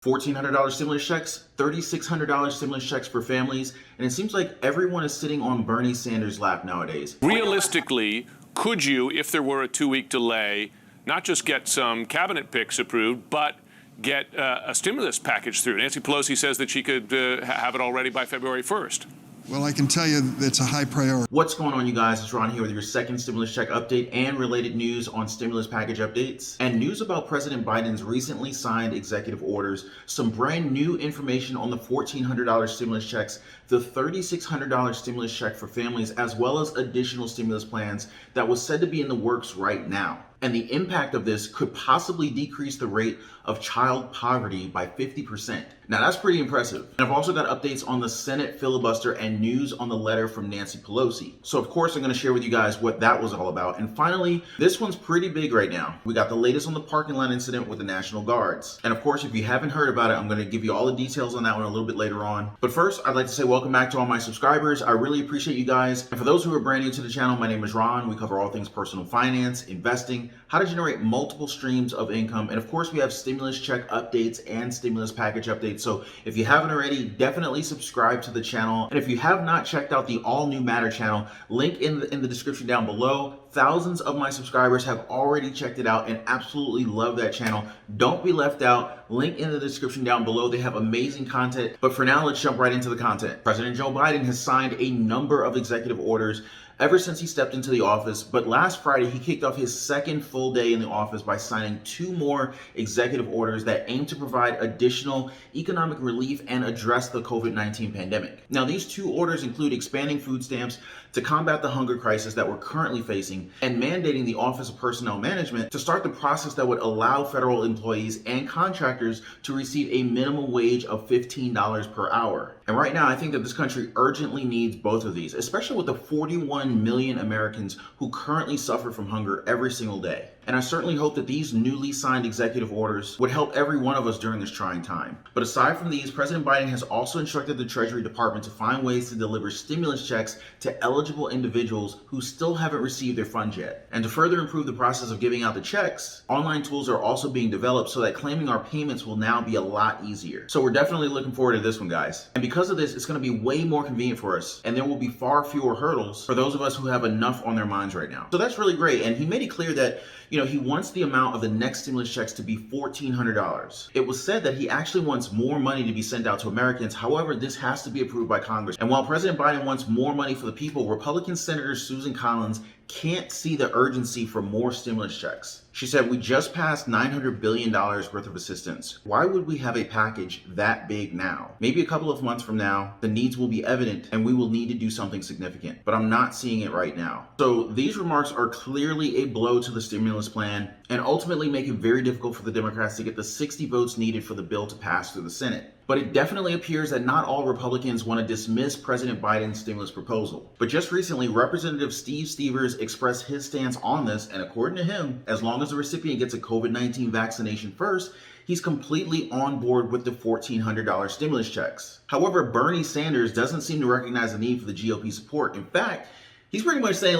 $1,400 stimulus checks, $3,600 stimulus checks for families, and it seems like everyone is sitting on Bernie Sanders' lap nowadays. Realistically, could you, if there were a 2-week delay, not just get some cabinet picks approved, but get a stimulus package through? Nancy Pelosi says that she could have it all ready by February 1st. Well, I can tell you that's a high priority. What's going on, you guys? It's Ron here with your second stimulus check update and related news on stimulus package updates and news about President Biden's recently signed executive orders, some brand new information on the $1,400 stimulus checks, the $3,600 stimulus check for families, as well as additional stimulus plans that was said to be in the works right now. And the impact of this could possibly decrease the rate of child poverty by 50%. Now that's pretty impressive. And I've also got updates on the Senate filibuster and news on the letter from Nancy Pelosi. So of course I'm gonna share with you guys what that was all about. And finally, this one's pretty big right now. We got the latest on the parking lot incident with the National Guards. And of course, if you haven't heard about it, I'm gonna give you all the details on that one a little bit later on. But first, I'd like to say welcome back to all my subscribers. I really appreciate you guys. And for those who are brand new to the channel, my name is Ron. We cover all things personal finance, investing, how to generate multiple streams of income. And of course, we have stimulus check updates and stimulus package updates. So if you haven't already, definitely subscribe to the channel. And if you have not checked out the All New Matter channel, link in the description down below. Thousands of my subscribers have already checked it out and absolutely love that channel. Don't be left out. Link in the description down below. They have amazing content. But for now, let's jump right into the content. President Joe Biden has signed a number of executive orders ever since he stepped into the office, but last Friday he kicked off his second full day in the office by signing 2 more executive orders that aim to provide additional economic relief and address the COVID-19 pandemic. Now, these 2 orders include expanding food stamps to combat the hunger crisis that we're currently facing and mandating the Office of Personnel Management to start the process that would allow federal employees and contractors to receive a minimum wage of $15 per hour. And right now, I think that this country urgently needs both of these, especially with the 41 million Americans who currently suffer from hunger every single day. And I certainly hope that these newly signed executive orders would help every one of us during this trying time. But aside from these, President Biden has also instructed the Treasury Department to find ways to deliver stimulus checks to eligible individuals who still haven't received their funds yet. And to further improve the process of giving out the checks, online tools are also being developed so that claiming our payments will now be a lot easier. So we're definitely looking forward to this one, guys. And because of this, it's going to be way more convenient for us, and there will be far fewer hurdles for those of us who have enough on their minds right now. So that's really great. And he made it clear that, he wants the amount of the next stimulus checks to be $1,400. It was said that he actually wants more money to be sent out to Americans. However, this has to be approved by Congress. And while President Biden wants more money for the people, Republican Senator Susan Collins can't see the urgency for more stimulus checks. She said, "We just passed $900 billion worth of assistance. Why would we have a package that big now? Maybe a couple of months from now, the needs will be evident and we will need to do something significant, but I'm not seeing it right now." So these remarks are clearly a blow to the stimulus plan and ultimately make it very difficult for the Democrats to get the 60 votes needed for the bill to pass through the Senate. But it definitely appears that not all Republicans want to dismiss President Biden's stimulus proposal. But just recently, Representative Steve Stevers expressed his stance on this, and according to him, as long as the recipient gets a COVID-19 vaccination first, he's completely on board with the $1,400 stimulus checks. However, Bernie Sanders doesn't seem to recognize the need for the GOP support. In fact, he's pretty much saying,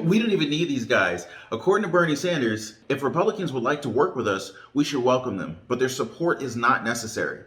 we don't even need these guys. According to Bernie Sanders, if Republicans would like to work with us, we should welcome them, but their support is not necessary.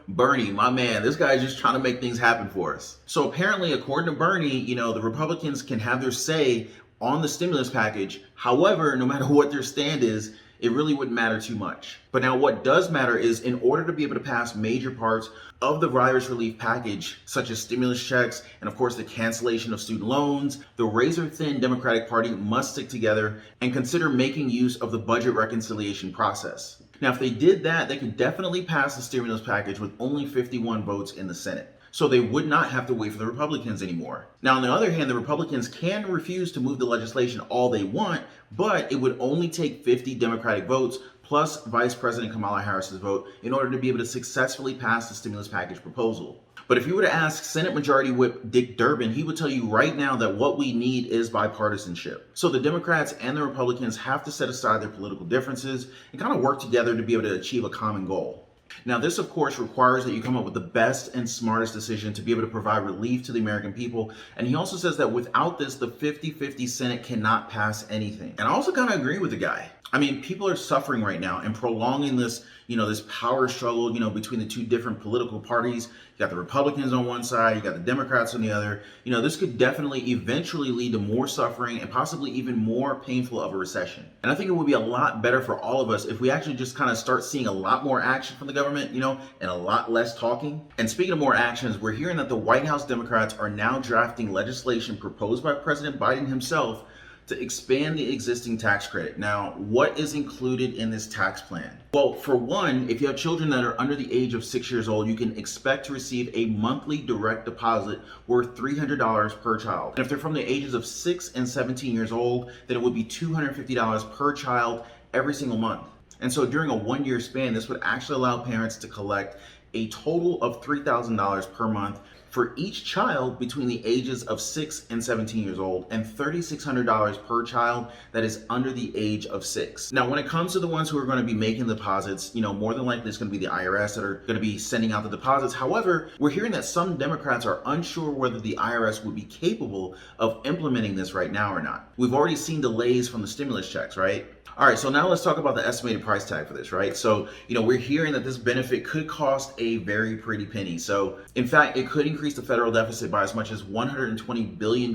Bernie, my man, this guy's just trying to make things happen for us. So apparently, according to Bernie, the Republicans can have their say on the stimulus package. However, no matter what their stand is, it really wouldn't matter too much. But now what does matter is, in order to be able to pass major parts of the virus relief package, such as stimulus checks and of course the cancellation of student loans, the razor-thin Democratic Party must stick together and consider making use of the budget reconciliation process. Now, if they did that, they could definitely pass the stimulus package with only 51 votes in the Senate. So they would not have to wait for the Republicans anymore. Now, on the other hand, the Republicans can refuse to move the legislation all they want, but it would only take 50 Democratic votes plus Vice President Kamala Harris's vote in order to be able to successfully pass the stimulus package proposal. But if you were to ask Senate Majority Whip Dick Durbin, he would tell you right now that what we need is bipartisanship. So the Democrats and the Republicans have to set aside their political differences and kind of work together to be able to achieve a common goal. Now, this, of course, requires that you come up with the best and smartest decision to be able to provide relief to the American people. And he also says that without this, the 50-50 Senate cannot pass anything. And I also kind of agree with the guy. I mean, people are suffering right now, and prolonging this, this power struggle, between the two different political parties. You got the Republicans on one side, you got the Democrats on the other. This could definitely eventually lead to more suffering and possibly even more painful of a recession. And I think it would be a lot better for all of us if we actually just kind of start seeing a lot more action from the government, and a lot less talking. And speaking of more actions, we're hearing that the White House Democrats are now drafting legislation proposed by President Biden himself to expand the existing tax credit. Now, what is included in this tax plan? Well, for one, if you have children that are under the age of 6 years old, you can expect to receive a monthly direct deposit worth $300 per child. And if they're from the ages of 6 and 17 years old, then it would be $250 per child every single month. And so during a 1-year span, this would actually allow parents to collect a total of $3,000 per month for each child between the ages of 6 and 17 years old, and $3,600 per child that is under the age of 6. Now, when it comes to the ones who are going to be making deposits, more than likely it's going to be the IRS that are going to be sending out the deposits. However, we're hearing that some Democrats are unsure whether the IRS would be capable of implementing this right now or not. We've already seen delays from the stimulus checks, right? All right, so now let's talk about the estimated price tag for this, right? So, we're hearing that this benefit could cost a very pretty penny. So, in fact, it could increase the federal deficit by as much as $120 billion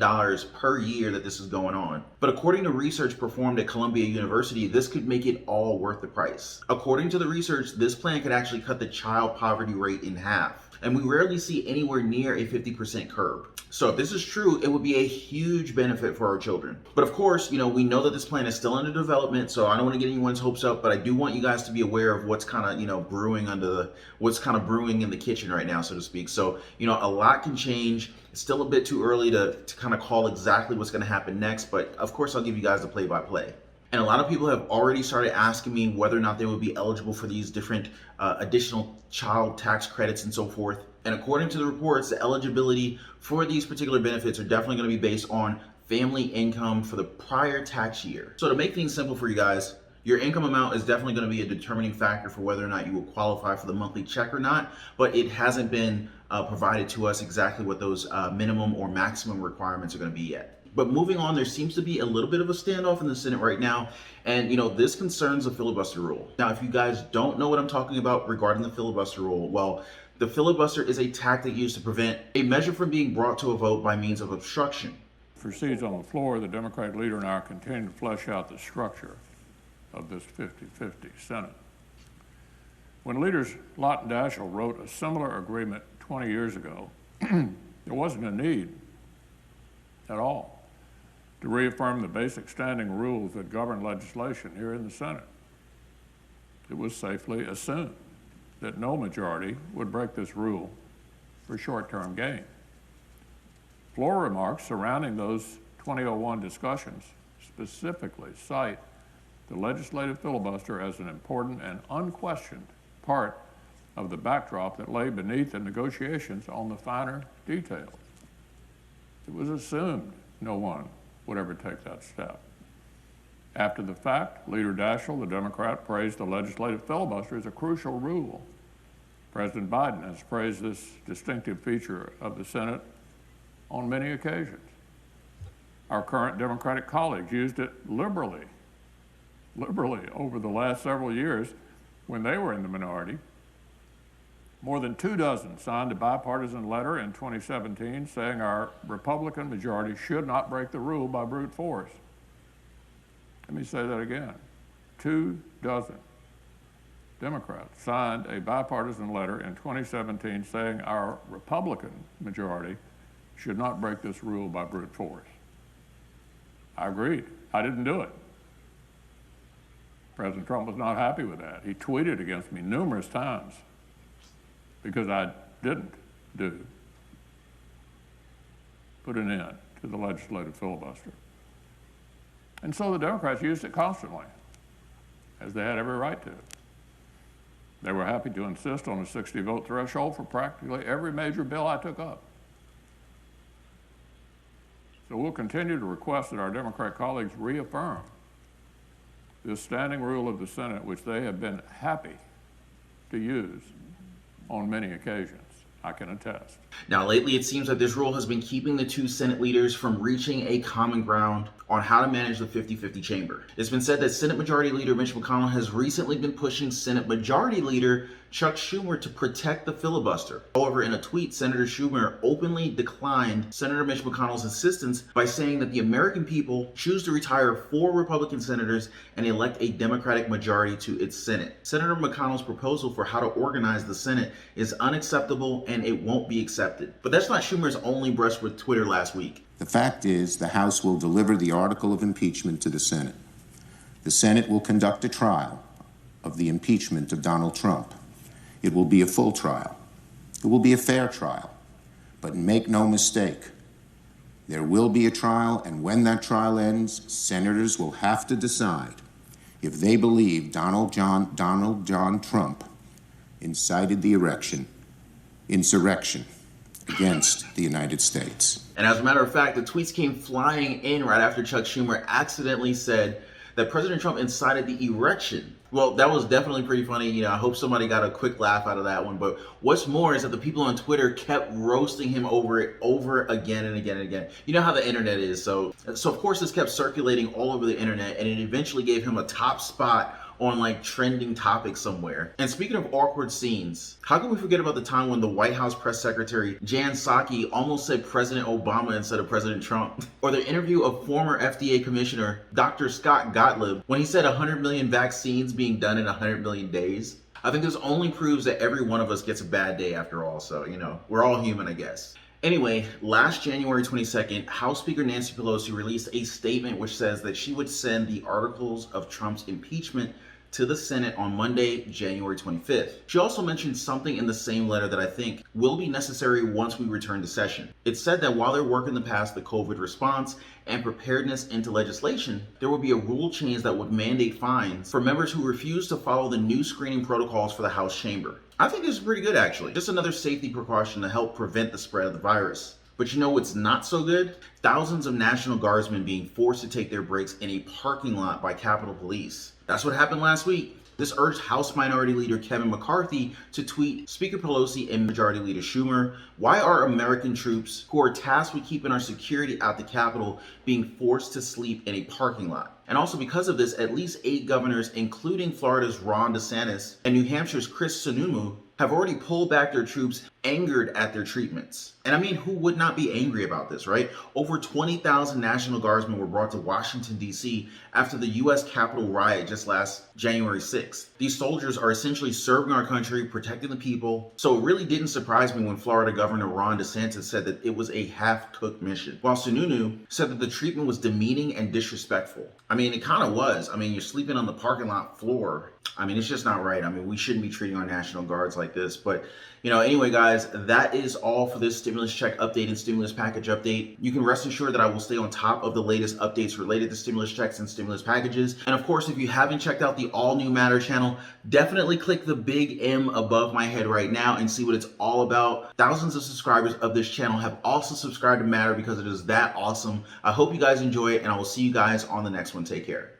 per year that this is going on. But according to research performed at Columbia University, this could make it all worth the price. According to the research, this plan could actually cut the child poverty rate in half. And we rarely see anywhere near a 50% curb. So if this is true, it would be a huge benefit for our children. But of course, we know that this plan is still under development, so I don't want to get anyone's hopes up, but I do want you guys to be aware of what's kind of, brewing in the kitchen right now, so to speak. So, a lot can change. It's still a bit too early to kind of call exactly what's going to happen next, but of course I'll give you guys the play-by-play. And a lot of people have already started asking me whether or not they would be eligible for these different additional child tax credits and so forth. And according to the reports, the eligibility for these particular benefits are definitely going to be based on family income for the prior tax year. So to make things simple for you guys, your income amount is definitely going to be a determining factor for whether or not you will qualify for the monthly check or not, but it hasn't been provided to us exactly what those minimum or maximum requirements are going to be yet. But moving on, there seems to be a little bit of a standoff in the Senate right now. And, this concerns the filibuster rule. Now, if you guys don't know what I'm talking about regarding the filibuster rule, well, the filibuster is a tactic used to prevent a measure from being brought to a vote by means of obstruction. Proceeds on the floor, the Democratic leader and I are continuing to flesh out the structure of this 50-50 Senate. When leaders Lott and Daschle wrote a similar agreement 20 years ago, there wasn't a need at all to reaffirm the basic standing rules that govern legislation here in the Senate. It was safely assumed that no majority would break this rule for short-term gain. Floor remarks surrounding those 2001 discussions specifically cite the legislative filibuster as an important and unquestioned part of the backdrop that lay beneath the negotiations on the finer details. It was assumed no one would ever take that step. After the fact, Leader Daschle, the Democrat, praised the legislative filibuster as a crucial rule. President Biden has praised this distinctive feature of the Senate on many occasions. Our current Democratic colleagues used it liberally over the last several years when they were in the minority. More than 24 signed a bipartisan letter in 2017 saying our Republican majority should not break the rule by brute force. Let me say that again. 24 Democrats signed a bipartisan letter in 2017 saying our Republican majority should not break this rule by brute force. I agreed. I didn't do it. President Trump was not happy with that. He tweeted against me numerous times because I didn't put an end to the legislative filibuster. And so the Democrats used it constantly, as they had every right to. They were happy to insist on a 60-vote threshold for practically every major bill I took up. So we'll continue to request that our Democrat colleagues reaffirm this standing rule of the Senate, which they have been happy to use on many occasions. I can attest. Now, lately, it seems that this rule has been keeping the two Senate leaders from reaching a common ground on how to manage the 50-50 chamber. It's been said that Senate Majority Leader Mitch McConnell has recently been pushing Senate Majority Leader Chuck Schumer to protect the filibuster. However, in a tweet, Senator Schumer openly declined Senator Mitch McConnell's insistence by saying that the American people choose to retire 4 Republican senators and elect a Democratic majority to its Senate. Senator McConnell's proposal for how to organize the Senate is unacceptable and it won't be accepted. But that's not Schumer's only brush with Twitter last week. The fact is, the House will deliver the article of impeachment to the Senate. The Senate will conduct a trial of the impeachment of Donald Trump. It will be a full trial. It will be a fair trial. But make no mistake, there will be a trial, and when that trial ends, senators will have to decide if they believe Donald John Trump incited the insurrection against the United States. And as a matter of fact, the tweets came flying in right after Chuck Schumer accidentally said that President Trump incited the erection. Well, that was definitely pretty funny. I hope somebody got a quick laugh out of that one. But what's more is that the people on Twitter kept roasting him over it over again and again and again. You know how the internet is. So of course this kept circulating all over the internet, and it eventually gave him a top spot on like trending topics somewhere. And speaking of awkward scenes, how can we forget about the time when the White House press secretary Jan Psaki almost said President Obama instead of President Trump? Or the interview of former FDA Commissioner Dr. Scott Gottlieb when he said 100 million vaccines being done in 100 million days? I think this only proves that every one of us gets a bad day after all, so we're all human, I guess. Anyway, last January 22nd, House Speaker Nancy Pelosi released a statement which says that she would send the articles of Trump's impeachment to the Senate on Monday, January 25th. She also mentioned something in the same letter that I think will be necessary once we return to session. It said that while they're working to pass the COVID response and preparedness into legislation, there will be a rule change that would mandate fines for members who refuse to follow the new screening protocols for the House chamber. I think this is pretty good, actually. Just another safety precaution to help prevent the spread of the virus. But you know what's not so good? Thousands of National Guardsmen being forced to take their breaks in a parking lot by Capitol Police. That's what happened last week. This urged House Minority Leader Kevin McCarthy to tweet Speaker Pelosi and Majority Leader Schumer, why are American troops who are tasked with keeping our security at the Capitol being forced to sleep in a parking lot? And also because of this, at least 8 governors, including Florida's Ron DeSantis and New Hampshire's Chris Sununu, have already pulled back their troops, angered at their treatments. And I mean, who would not be angry about this, right? Over 20,000 National Guardsmen were brought to Washington, D.C. after the U.S. Capitol riot just last January 6th. These soldiers are essentially serving our country, protecting the people. So it really didn't surprise me when Florida Governor Ron DeSantis said that it was a half-cooked mission, while Sununu said that the treatment was demeaning and disrespectful. I mean, it kind of was. I mean, you're sleeping on the parking lot floor. I mean, it's just not right. I mean, we shouldn't be treating our National Guards like this. But, anyway, guys, that is all for this stimulus check update and stimulus package update. You can rest assured that I will stay on top of the latest updates related to stimulus checks and stimulus packages. And of course, if you haven't checked out the All New Matter channel, definitely click the big M above my head right now and see what it's all about. Thousands of subscribers of this channel have also subscribed to Matter because it is that awesome. I hope you guys enjoy it, and I will see you guys on the next one. Take care.